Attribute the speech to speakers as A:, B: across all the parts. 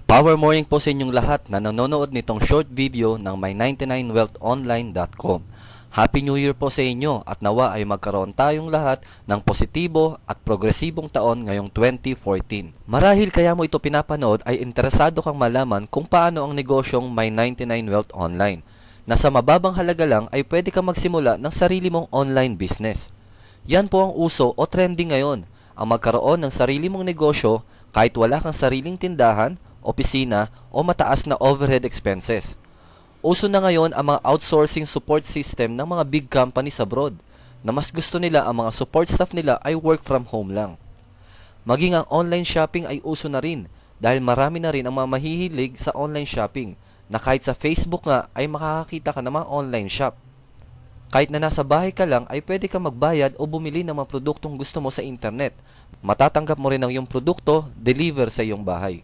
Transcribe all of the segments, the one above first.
A: Power morning po sa inyong lahat na nanonood nitong short video ng my99wealthonline.com. Happy New Year po sa inyo at nawa ay magkaroon tayong lahat ng positibo at progresibong taon ngayong 2014. Marahil kaya mo ito pinapanood ay interesado kang malaman kung paano ang negosyong My99Wealth Online. Na sa mababang halaga lang ay pwede kang magsimula ng sarili mong online business. Yan po ang uso o trending ngayon, ang magkaroon ng sarili mong negosyo kahit wala kang sariling tindahan, opisina o mataas na overhead expenses. Uso na ngayon ang mga outsourcing support system ng mga big companies abroad na mas gusto nila ang mga support staff nila ay work from home lang. Maging ang online shopping ay uso na rin dahil marami na rin ang mga mahihilig sa online shopping na kahit sa Facebook nga ay makakakita ka ng mga online shop. Kahit na nasa bahay ka lang ay pwede ka magbayad o bumili ng mga produktong gusto mo sa internet. Matatanggap mo rin ang iyong produkto deliver sa iyong bahay.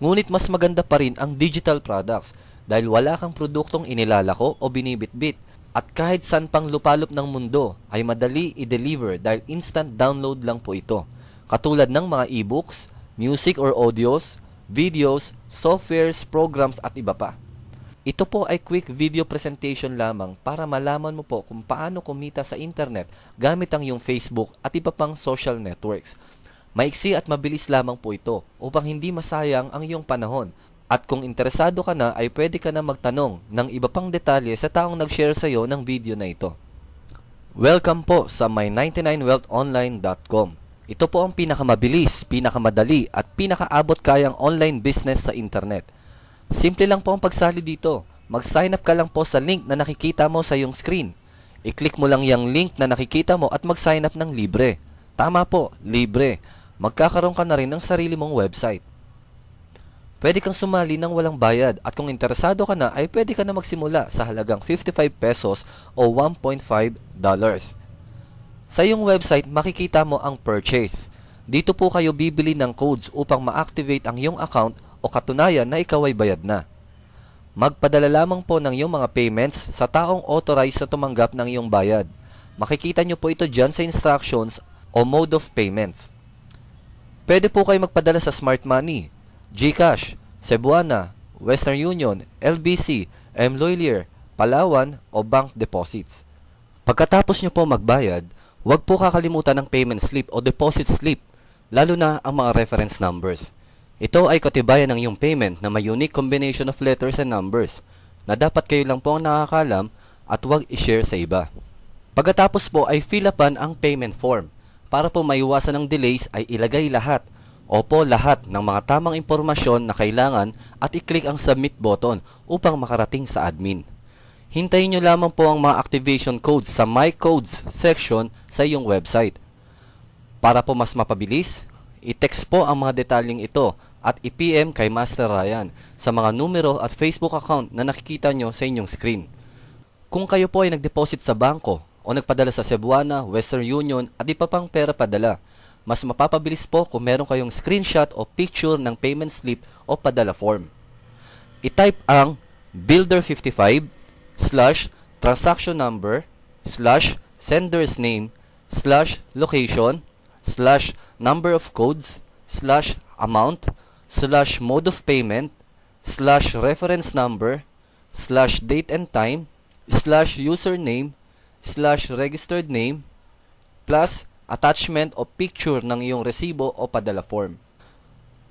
A: Ngunit mas maganda pa rin ang digital products dahil wala kang produktong inilalako o binibitbit at kahit saan pang lupalop ng mundo ay madali i-deliver dahil instant download lang po ito. Katulad ng mga e-books, music or audios, videos, softwares, programs at iba pa. Ito po ay quick video presentation lamang para malaman mo po kung paano kumita sa internet gamit ang iyong Facebook at iba pang social networks. Maiksi at mabilis lamang po ito upang hindi masayang ang iyong panahon. At kung interesado ka na ay pwede ka na magtanong ng iba pang detalye sa taong nag-share sa iyo ng video na ito. Welcome po sa my99wealthonline.com. Ito po ang pinakamabilis, pinakamadali at pinakaabot kayang online business sa internet. Simple lang po ang pagsali dito. Mag-sign up ka lang po sa link na nakikita mo sa iyong screen. I-click mo lang yung link na nakikita mo at mag-sign up ng libre. Tama po, libre. Magkakaroon ka na rin ng sarili mong website. Pwede kang sumali ng walang bayad at kung interesado ka na ay pwede ka na magsimula sa halagang 55 pesos o $1.5. Sa iyong website makikita mo ang purchase. Dito po kayo bibili ng codes upang ma-activate ang iyong account o katunayan na ikaw ay bayad na. Magpadala lamang po ng iyong mga payments sa taong authorized na tumanggap ng iyong bayad. Makikita nyo po ito dyan sa instructions o mode of payments. Pwede po kayo magpadala sa Smart Money, GCash, Cebuana, Western Union, LBC, Mloylier, Palawan o bank deposits. Pagkatapos nyo po magbayad, huwag po kakalimutan ng payment slip o deposit slip, lalo na ang mga reference numbers. Ito ay katibayan ng iyong payment na may unique combination of letters and numbers na dapat kayo lang po ang nakakalam at huwag i-share sa iba. Pagkatapos po ay fill upan ang payment form. Para po maiwasan ng delays ay ilagay lahat lahat ng mga tamang impormasyon na kailangan at i-click ang submit button upang makarating sa admin. Hintayin nyo lamang po ang mga activation codes sa My Codes section sa iyong website. Para po mas mapabilis, i-text po ang mga detalyeng ito at i-PM kay Master Ryan sa mga numero at Facebook account na nakikita nyo sa inyong screen. Kung kayo po ay nag-deposit sa bangko o nagpadala sa Cebuana, Western Union at iba pang pera padala, mas mapapabilis po kung meron kayong screenshot o picture ng payment slip o padala form. I-type ang builder55 /transaction number /sender's name /location /number of codes /amount /mode of payment /reference number /date and time /username /registered name plus attachment o picture ng iyong resibo o padala form.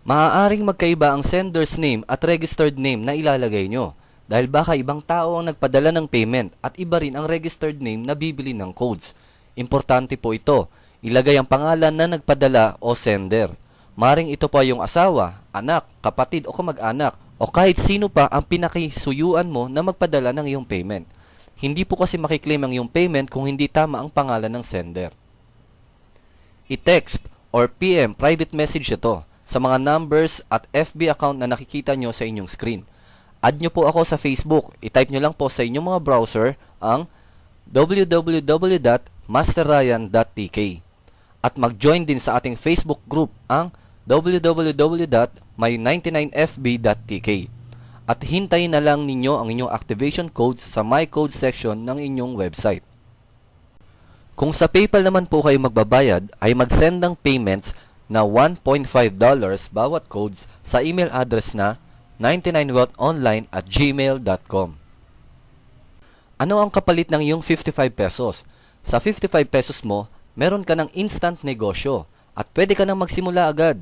A: Maaaring magkaiba ang sender's name at registered name na ilalagay nyo dahil baka ibang tao ang nagpadala ng payment at iba rin ang registered name na bibili ng codes. Importante po ito. Ilagay ang pangalan na nagpadala o sender. Maring ito pa yung asawa, anak, kapatid o kamag-anak o kahit sino pa ang pinakisuyuan mo na magpadala ng iyong payment. Hindi po kasi makiklaim ang iyong payment kung hindi tama ang pangalan ng sender. I-text or PM private message ito sa mga numbers at FB account na nakikita nyo sa inyong screen. Add nyo po ako sa Facebook. I-type nyo lang po sa inyong mga browser ang www.masterryan.tk at mag-join din sa ating Facebook group ang www.my99fb.tk at hintayin na lang ninyo ang inyong activation codes sa My Code section ng inyong website. Kung sa PayPal naman po kayo magbabayad, ay mag-send ng payments na $1.5 bawat codes sa email address na 99wealthonline@gmail.com. Ano ang kapalit ng iyong 55 pesos? Sa 55 pesos mo, meron ka ng instant negosyo at pwede ka nang magsimula agad.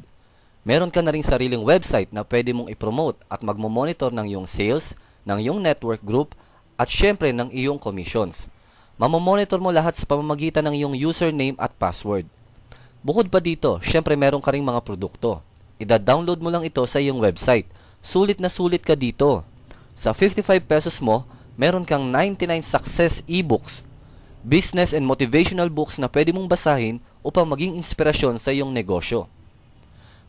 A: Meron ka na ring sariling website na pwede mong i-promote at magmo-monitor ng iyong sales, ng iyong network group, at syempre ng iyong commissions. Mamomonitor mo lahat sa pamamagitan ng iyong username at password. Bukod pa dito, syempre meron ka ring mga produkto. Ida-download mo lang ito sa iyong website. Sulit na sulit ka dito. Sa 55 pesos mo, meron kang 99 success ebooks, business and motivational books na pwede mong basahin upang maging inspirasyon sa iyong negosyo.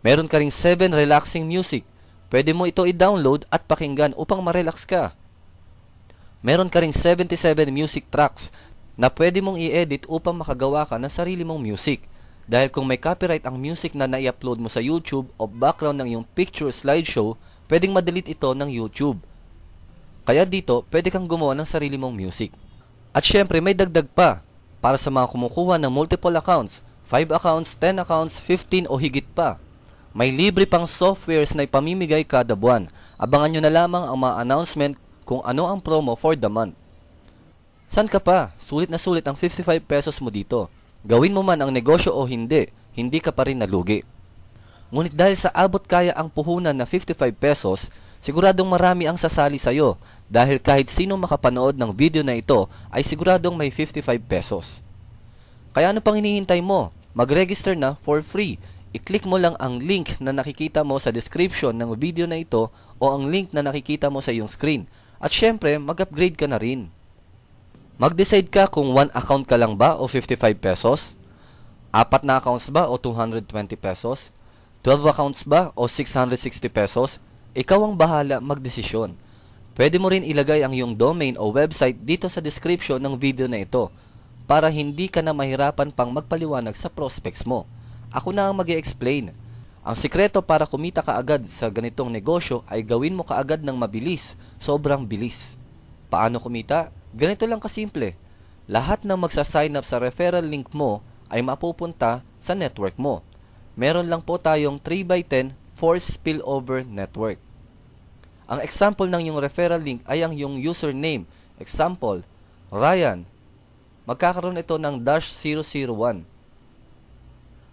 A: Meron ka ring 7 relaxing music. Pwede mo ito i-download at pakinggan upang ma-relax ka. Meron ka ring 77 music tracks na pwede mong i-edit upang makagawa ka ng sarili mong music. Dahil kung may copyright ang music na nai-upload mo sa YouTube o background ng iyong picture slideshow, pwedeng ma-delete ito ng YouTube. Kaya dito, pwede kang gumawa ng sarili mong music. At syempre, may dagdag pa para sa mga kumukuha ng multiple accounts, 5 accounts, 10 accounts, 15 o higit pa. May libre pang softwares na ipamimigay kada buwan. Abangan nyo na lamang ang mga announcement kung ano ang promo for the month. San ka pa? Sulit na sulit ang 55 pesos mo dito. Gawin mo man ang negosyo o hindi, hindi ka pa rin nalugi. Ngunit dahil sa abot kaya ang puhunan na 55 pesos, siguradong marami ang sasali sa'yo dahil kahit sino makapanood ng video na ito ay siguradong may 55 pesos. Kaya ano pang hinihintay mo? Mag-register na for free. I-click mo lang ang link na nakikita mo sa description ng video na ito o ang link na nakikita mo sa iyong screen. At syempre, mag-upgrade ka na rin. Mag-decide ka kung 1 account ka lang ba o 55 pesos? 4 na accounts ba o 220 pesos? 12 accounts ba o 660 pesos? Ikaw ang bahala magdesisyon. Pwede mo rin ilagay ang iyong domain o website dito sa description ng video na ito para hindi ka na mahirapan pang magpaliwanag sa prospects mo. Ako na ang mag-i-explain. Ang sikreto para kumita ka agad sa ganitong negosyo ay gawin mo kaagad ng mabilis, sobrang bilis. Paano kumita? Ganito lang kasimple. Lahat ng magsa-sign up sa referral link mo ay mapupunta sa network mo. Meron lang po tayong 3x10 force spillover network. Ang example ng yung referral link ay ang yung username. Example, Ryan. Magkakaroon ito ng -001.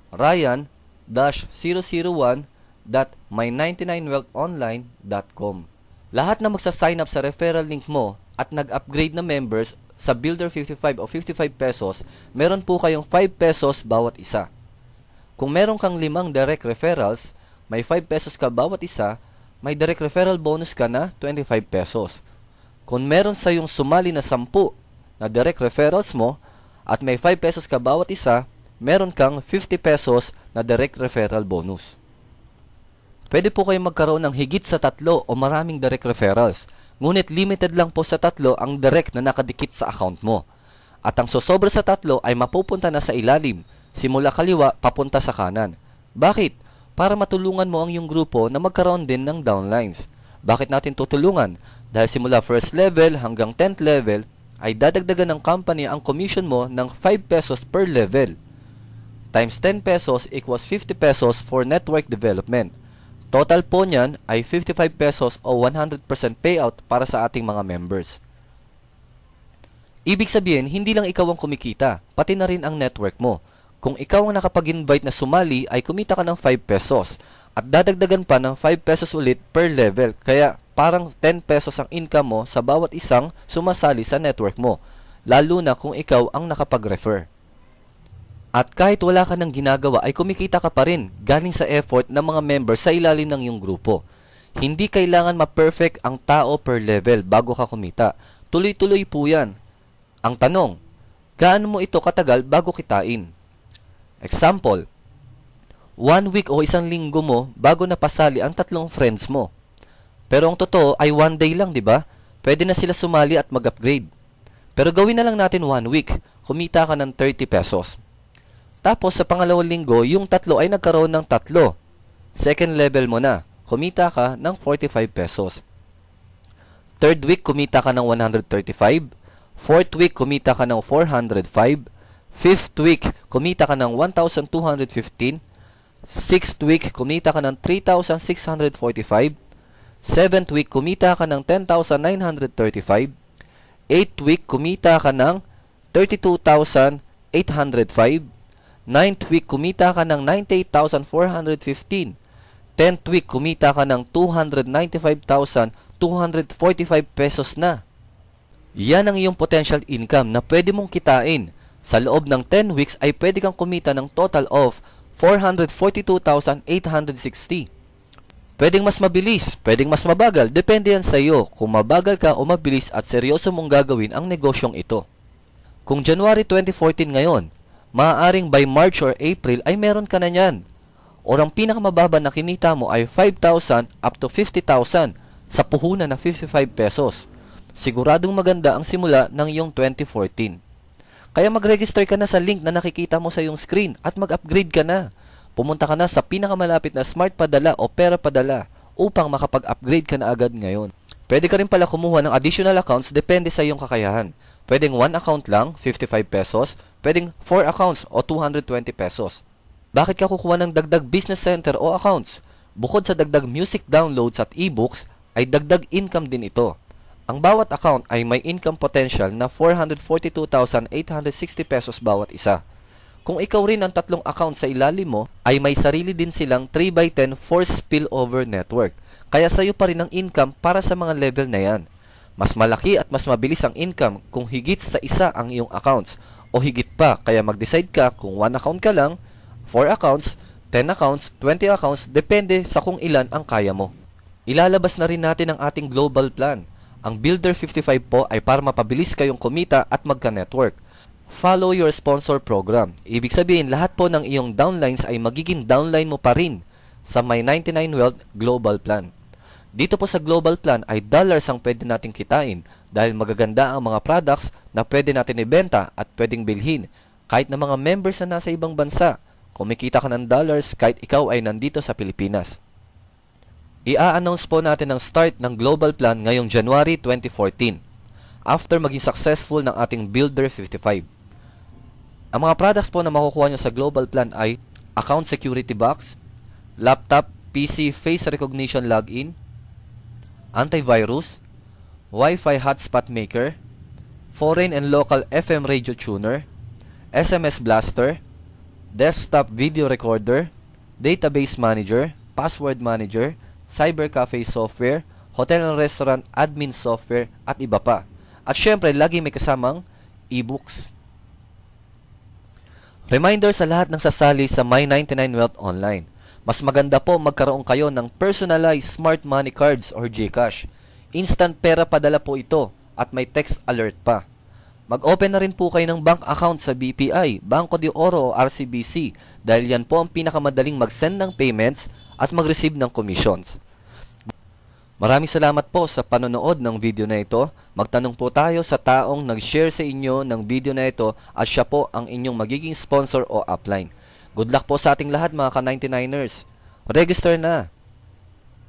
A: Ryan-001.my99wealthonline.com. Lahat na magsa-sign up sa referral link mo at nag-upgrade na members sa Builder 55 o 55 pesos, meron po kayong 5 pesos bawat isa. Kung meron kang 5 direct referrals, may 5 pesos ka bawat isa, may direct referral bonus ka na 25 pesos. Kung meron sa yung sumali na 10 na direct referrals mo at may 5 pesos ka bawat isa, meron kang 50 pesos na direct referral bonus. Pwede po kayong magkaroon ng higit sa 3 o maraming direct referrals, ngunit limited lang po sa 3 ang direct na nakadikit sa account mo. At ang sosobra sa 3 ay mapupunta na sa ilalim, simula kaliwa papunta sa kanan. Bakit? Para matulungan mo ang iyong grupo na magkaroon din ng downlines. Bakit natin tutulungan? Dahil simula first level hanggang 10th level ay dadagdagan ng company ang commission mo ng 5 pesos per level. Times 10 pesos equals 50 pesos for network development. Total po niyan ay 55 pesos o 100% payout para sa ating mga members. Ibig sabihin, hindi lang ikaw ang kumikita, pati na rin ang network mo. Kung ikaw ang nakapag-invite na sumali, ay kumita ka ng 5 pesos at dadagdagan pa ng 5 pesos ulit per level. Kaya parang 10 pesos ang income mo sa bawat isang sumasali sa network mo, lalo na kung ikaw ang nakapag-refer. At kahit wala ka ng ginagawa ay kumikita ka pa rin galing sa effort ng mga members sa ilalim ng iyong grupo. Hindi kailangan ma-perfect ang tao per level bago ka kumita. Tuloy-tuloy po yan. Ang tanong, gaano mo ito katagal bago kitain? Example, 1 week o 1 linggo mo bago napasali ang 3 friends mo. Pero ang totoo ay 1 day lang, di ba? Pwede na sila sumali at mag-upgrade. Pero gawin na lang natin 1 week, kumita ka ng 30 pesos. Tapos sa pangalawang linggo, yung 3 ay nagkaroon ng 3. Second level mo na, kumita ka ng 45 pesos. Third week, kumita ka ng 135. Fourth week, kumita ka ng 405. Fifth week, kumita ka ng 1,215. 6th week, kumita ka ng 3,645. 7th week, kumita ka ng 10,935. 8th week, kumita ka ng 32,805. 9th week, kumita ka ng 98,415. 10th week, kumita ka ng 295,245 pesos na. Yan ang iyong potential income na pwede mong kitain. Sa loob ng 10 weeks ay pwede kang kumita ng total of 442,860. Pwedeng mas mabilis, pwedeng mas mabagal, depende yan sa iyo kung mabagal ka o mabilis at seryoso mong gagawin ang negosyong ito. Kung January 2014 ngayon, maaaring by March or April ay meron ka na niyan. Or ang pinakamababa na kinita mo ay 5,000 up to 50,000 sa puhunan na 55 pesos. Siguradong maganda ang simula ng iyong 2014. Kaya mag-register ka na sa link na nakikita mo sa iyong screen at mag-upgrade ka na. Pumunta ka na sa pinakamalapit na smart padala o pera padala upang makapag-upgrade ka na agad ngayon. Pwede ka rin pala kumuha ng additional accounts depende sa iyong kakayahan. Pwedeng 1 account lang, 55 pesos. Pwedeng 4 accounts o 220 pesos. Bakit ka kukuha ng dagdag business center o accounts? Bukod sa dagdag music downloads at ebooks, ay dagdag income din ito. Ang bawat account ay may income potential na 442,860 pesos bawat isa. Kung ikaw rin ang tatlong account sa ilalim mo, ay may sarili din silang 3x10 force spillover network. Kaya sa'yo pa rin ang income para sa mga level na yan. Mas malaki at mas mabilis ang income kung higit sa isa ang iyong accounts o higit pa. Kaya mag-decide ka kung 1 account ka lang, 4 accounts, 10 accounts, 20 accounts, depende sa kung ilan ang kaya mo. Ilalabas na rin natin ang ating global plan. Ang Builder 55 po ay para mapabilis kayong kumita at magka-network. Follow your sponsor program. Ibig sabihin, lahat po ng iyong downlines ay magiging downline mo pa rin sa My 99 Wealth Global Plan. Dito po sa Global Plan ay dollars ang pwede nating kitain dahil magaganda ang mga products na pwede natin ibenta at pwedeng bilhin kahit na mga members na nasa ibang bansa. Kumikita ka ng dollars kahit ikaw ay nandito sa Pilipinas. I-a-announce po natin ang start ng Global Plan ngayong January 2014 after maging successful ng ating Builder 55. Ang mga products po na makukuha nyo sa Global Plan ay Account Security Box, Laptop, PC Face Recognition Login, Antivirus, Wi-Fi Hotspot Maker, Foreign and Local FM Radio Tuner, SMS Blaster, Desktop Video Recorder, Database Manager, Password Manager, Cyber Cafe Software, Hotel and Restaurant Admin Software, at iba pa. At syempre, lagi may kasamang e-books. Reminder sa lahat ng sasali sa My 99 Wealth Online. Mas maganda po magkaroon kayo ng personalized smart money cards or GCash. Instant pera padala po ito at may text alert pa. Mag-open na rin po kayo ng bank account sa BPI, Banco de Oro o RCBC dahil yan po ang pinakamadaling mag-send ng payments at mag-receive ng commissions. Maraming salamat po sa panonood ng video na ito. Magtanong po tayo sa taong nag-share sa inyo ng video na ito at siya po ang inyong magiging sponsor o upline. Good luck po sa ating lahat mga ka-99ers. Register na!